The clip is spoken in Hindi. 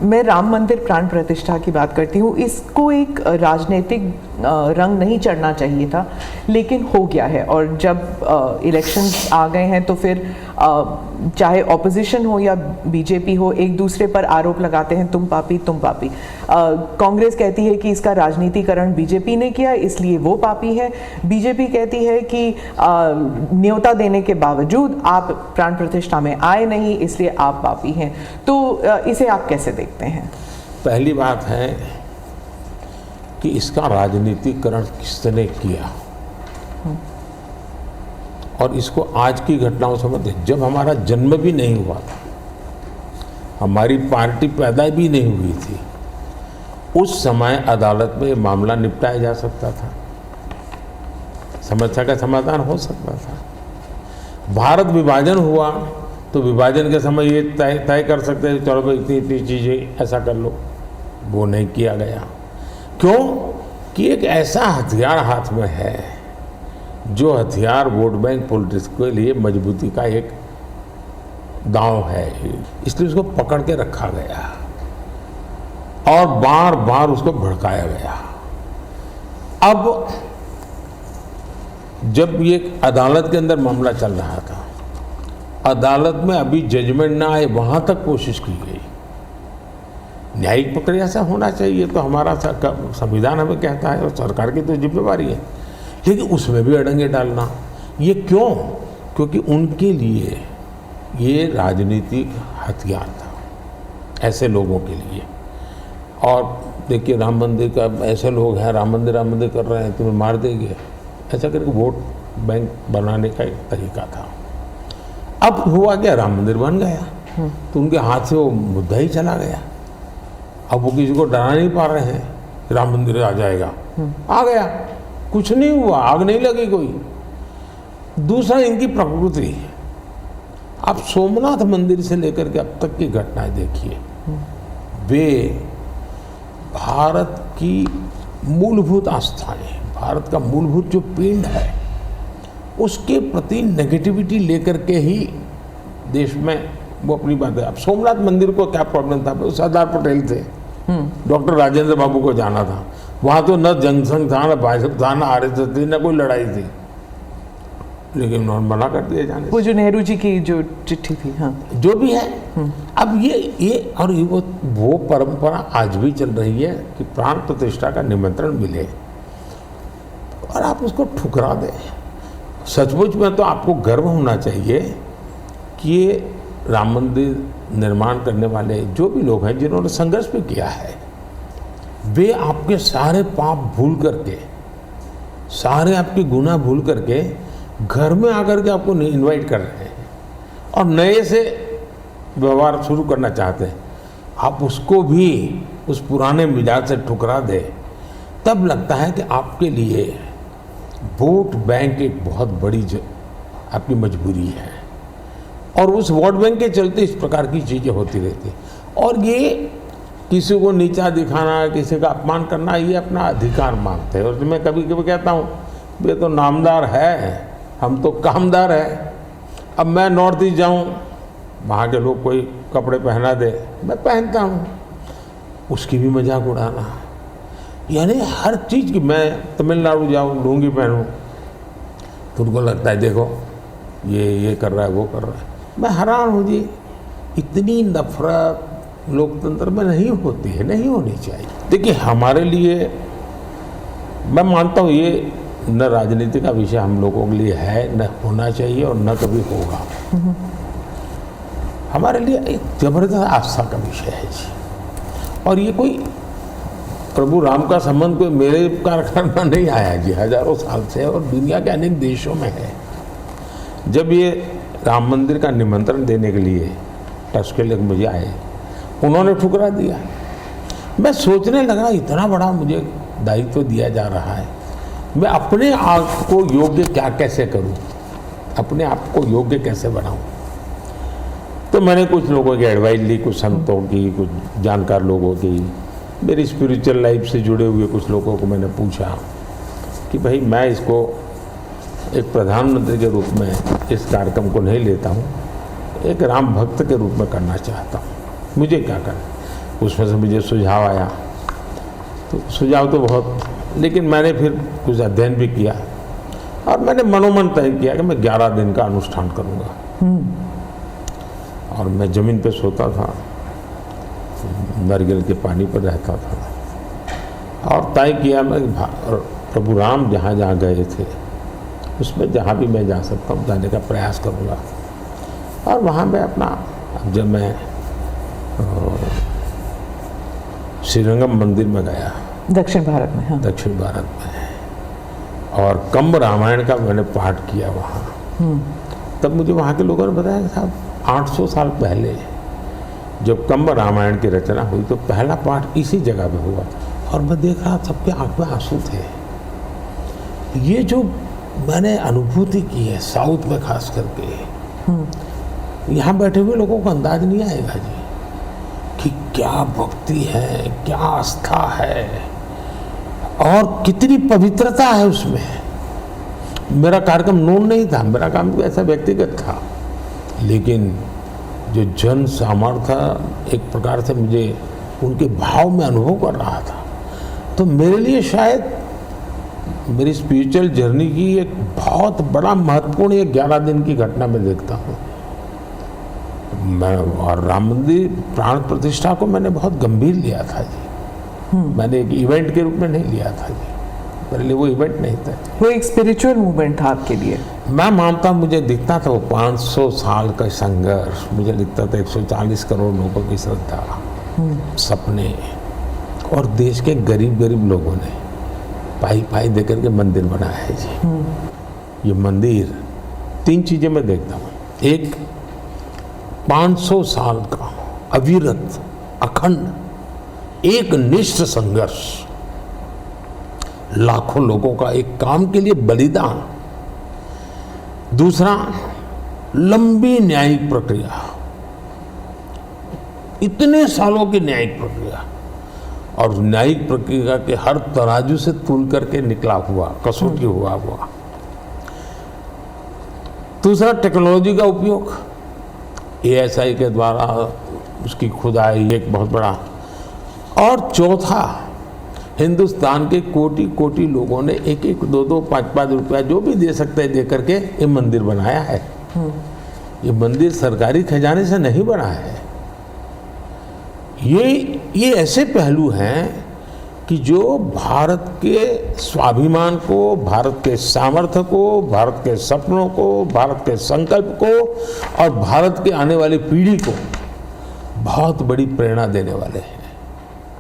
मैं राम मंदिर प्राण प्रतिष्ठा की बात करती हूँ। इसको एक राजनीतिक रंग नहीं चढ़ना चाहिए था, लेकिन हो गया है। और जब इलेक्शंस आ गए हैं तो फिर चाहे ऑपोजिशन हो या बीजेपी हो, एक दूसरे पर आरोप लगाते हैं, तुम पापी तुम पापी। कांग्रेस कहती है कि इसका राजनीतिकरण बीजेपी ने किया इसलिए वो पापी है। बीजेपी कहती है कि न्योता देने के बावजूद आप प्राण प्रतिष्ठा में आए नहीं इसलिए आप पापी हैं। तो इसे आप कैसे देखते हैं? पहली बात है कि इसका राजनीतिकरण किसने किया, और इसको आज की घटनाओं से मत देख। जब हमारा जन्म भी नहीं हुआ था, हमारी पार्टी पैदा भी नहीं हुई थी, उस समय अदालत में मामला निपटाया जा सकता था, समस्या का समाधान हो सकता था। भारत विभाजन हुआ तो विभाजन के समय ये तय कर सकते हैं चलो भाई इतनी इतनी चीज़ें ऐसा कर लो, वो नहीं किया गया। क्यों? कि एक ऐसा हथियार हाथ में है जो हथियार वोट बैंक पॉलिटिक्स के लिए मजबूती का एक दांव है, इसलिए उसको पकड़ के रखा गया और बार बार उसको भड़काया गया। अब जब ये अदालत के अंदर मामला चल रहा था, अदालत में अभी जजमेंट ना आए वहां तक कोशिश की गई। न्यायिक प्रक्रिया से होना चाहिए तो हमारा संविधान हमें कहता है और सरकार की तो जिम्मेवारी है, लेकिन उसमें भी अड़ंगे डालना, ये क्यों? क्योंकि उनके लिए ये राजनीतिक हथियार था, ऐसे लोगों के लिए। और देखिए राम मंदिर का, ऐसे लोग हैं राम मंदिर कर रहे हैं तुम्हें मार देंगे, ऐसा करके वोट बैंक बनाने का एक तरीका था। अब हुआ क्या, राम मंदिर बन गया तो उनके हाथ से वो मुद्दा ही चला गया। अब वो किसी को डरा नहीं पा रहे हैं राम मंदिर आ जाएगा, आ गया, कुछ नहीं हुआ, आग नहीं लगी कोई। दूसरा इनकी प्रकृति, आप सोमनाथ मंदिर से लेकर के अब तक की घटनाएं देखिए, वे भारत की मूलभूत आस्थाएं, भारत का मूलभूत जो पिंड है उसके प्रति नेगेटिविटी लेकर के ही देश में वो अपनी बात है। अब सोमनाथ मंदिर को क्या प्रॉब्लम था, सरदार पटेल थे, डॉक्टर राजेंद्र बाबू को जाना था, वहाँ तो न जनसंघ था, न भाजपा था, न आरएसएस थी, न कोई लड़ाई थी, लेकिन उन्होंने मना कर दिया जाने। वो जो नेहरू जी की जो चिट्ठी थी, हाँ जो भी है। अब ये और वो परंपरा आज भी चल रही है कि प्राण प्रतिष्ठा का निमंत्रण मिले और आप उसको ठुकरा दें। सचमुच में तो आपको गर्व होना चाहिए कि ये राम मंदिर निर्माण करने वाले जो भी लोग हैं जिन्होंने संघर्ष भी किया है, वे आपके सारे पाप भूल करके, सारे आपके गुनाह भूल करके घर में आकर के आपको इनवाइट कर रहे हैं और नए से व्यवहार शुरू करना चाहते हैं। आप उसको भी उस पुराने मिजाज से ठुकरा दे, तब लगता है कि आपके लिए वोट बैंक एक बहुत बड़ी आपकी मजबूरी है, और उस वोट बैंक के चलते इस प्रकार की चीज़ें होती रहती। और ये किसी को नीचा दिखाना, किसी का अपमान करना, ये अपना अधिकार मानते हैं। और मैं कभी कभी कहता हूँ वे तो नामदार है, हम तो कामदार है। अब मैं नॉर्थ ईस्ट जाऊँ, वहाँ के लोग कोई कपड़े पहना दे, मैं पहनता हूँ, उसकी भी मजाक उड़ाना, यानी हर चीज़ की। मैं तमिलनाडु जाऊँ, लुंगी पहनूँ तो उनको लगता है देखो ये कर रहा है, वो कर रहा है। मैं हैरान हूँ जी, इतनी नफरत लोकतंत्र में नहीं होती है, नहीं होनी चाहिए। देखिए हमारे लिए, मैं मानता हूँ ये न राजनीति का विषय हम लोगों के लिए है, न होना चाहिए और न कभी होगा। हमारे लिए एक जबरदस्त आस्था का विषय है जी। और ये कोई प्रभु राम का संबंध कोई मेरे कारखाना नहीं आया जी, हजारों साल से, और दुनिया के अनेक देशों में है। जब ये राम मंदिर का निमंत्रण देने के लिए टस्केल मुझे आए, उन्होंने ठुकरा दिया। मैं सोचने लगा इतना बड़ा मुझे दायित्व दिया जा रहा है, मैं अपने आप को योग्य क्या कैसे करूं, अपने आप को योग्य कैसे बनाऊं। तो मैंने कुछ लोगों की एडवाइस ली, कुछ संतों की, कुछ जानकार लोगों की, मेरी स्पिरिचुअल लाइफ से जुड़े हुए कुछ लोगों को मैंने पूछा कि भाई मैं इसको एक प्रधानमंत्री के रूप में इस कार्यक्रम को नहीं लेता हूँ, एक राम भक्त के रूप में करना चाहता हूँ, मुझे क्या करना। उसमें से मुझे सुझाव आया, तो सुझाव तो बहुत, लेकिन मैंने फिर कुछ अध्ययन भी किया और मैंने मनोमन तय किया कि मैं 11 दिन का अनुष्ठान करूँगा। और मैं ज़मीन पे सोता था, नारियल के पानी पर रहता था और तय किया मैं प्रभु राम जहाँ जहाँ गए थे उसमें जहाँ भी मैं जा सकता हूँ जाने का प्रयास करूँगा। और वहाँ मैं अपना, जब मैं श्रीरंगम मंदिर में गया, दक्षिण भारत में, हाँ, दक्षिण भारत में, और कंब रामायण का मैंने पाठ किया वहाँ, तब मुझे वहाँ के लोगों ने बताया कि साहब 800 साल पहले जब कंब रामायण की रचना हुई तो पहला पाठ इसी जगह पे हुआ। और मैं देख रहा सबके आंख में आंसू थे। ये जो मैंने अनुभूति की है साउथ में खास करके, यहाँ बैठे हुए लोगों को अंदाज नहीं आएगा जी कि क्या भक्ति है, क्या आस्था है और कितनी पवित्रता है उसमें। मेरा कार्यक्रम नून नहीं था, मेरा काम तो ऐसा व्यक्तिगत था, लेकिन जो जन सामर्थ्य एक प्रकार से मुझे उनके भाव में अनुभव कर रहा था, तो मेरे लिए शायद मेरी स्पिरिचुअल जर्नी की एक बहुत बड़ा महत्वपूर्ण एक 11 दिन की घटना मैं देखता हूँ। मैं और राम मंदिर प्राण प्रतिष्ठा को मैंने बहुत गंभीर लिया था जी। मैंने एक इवेंट के रूप में नहीं लिया था जी, मेरे लिए वो इवेंट नहीं था। वो एक स्पिरिचुअल मूवमेंट था आपके लिए? मैं मानता, मुझे दिखता था वो 500 साल का संघर्ष, मुझे दिखता था 140 करोड़ लोगों की श्रद्धा, सपने, और देश के गरीब गरीब लोगों ने पाई पाई देकर के मंदिर बनाया है जी। ये मंदिर 3 चीज़ें मैं देखता हूँ। एक, 500 साल का अविरत अखंड एक निष्ठ संघर्ष, लाखों लोगों का एक काम के लिए बलिदान। दूसरा, लंबी न्यायिक प्रक्रिया, इतने सालों की न्यायिक प्रक्रिया, और न्यायिक प्रक्रिया के हर तराजू से तुल करके निकला हुआ, कसौटी हुआ। दूसरा, टेक्नोलॉजी का उपयोग, ASI के द्वारा उसकी खुदाई एक बहुत बड़ा। और चौथा, हिंदुस्तान के कोटि कोटि लोगों ने 1-1, 2-2, 5-5 रुपया जो भी दे सकते हैं दे करके ये मंदिर बनाया है। ये मंदिर सरकारी खजाने से नहीं बना है। ये ऐसे पहलू हैं कि जो भारत के स्वाभिमान को, भारत के सामर्थ्य को, भारत के सपनों को, भारत के संकल्प को और भारत के आने वाली पीढ़ी को बहुत बड़ी प्रेरणा देने वाले हैं।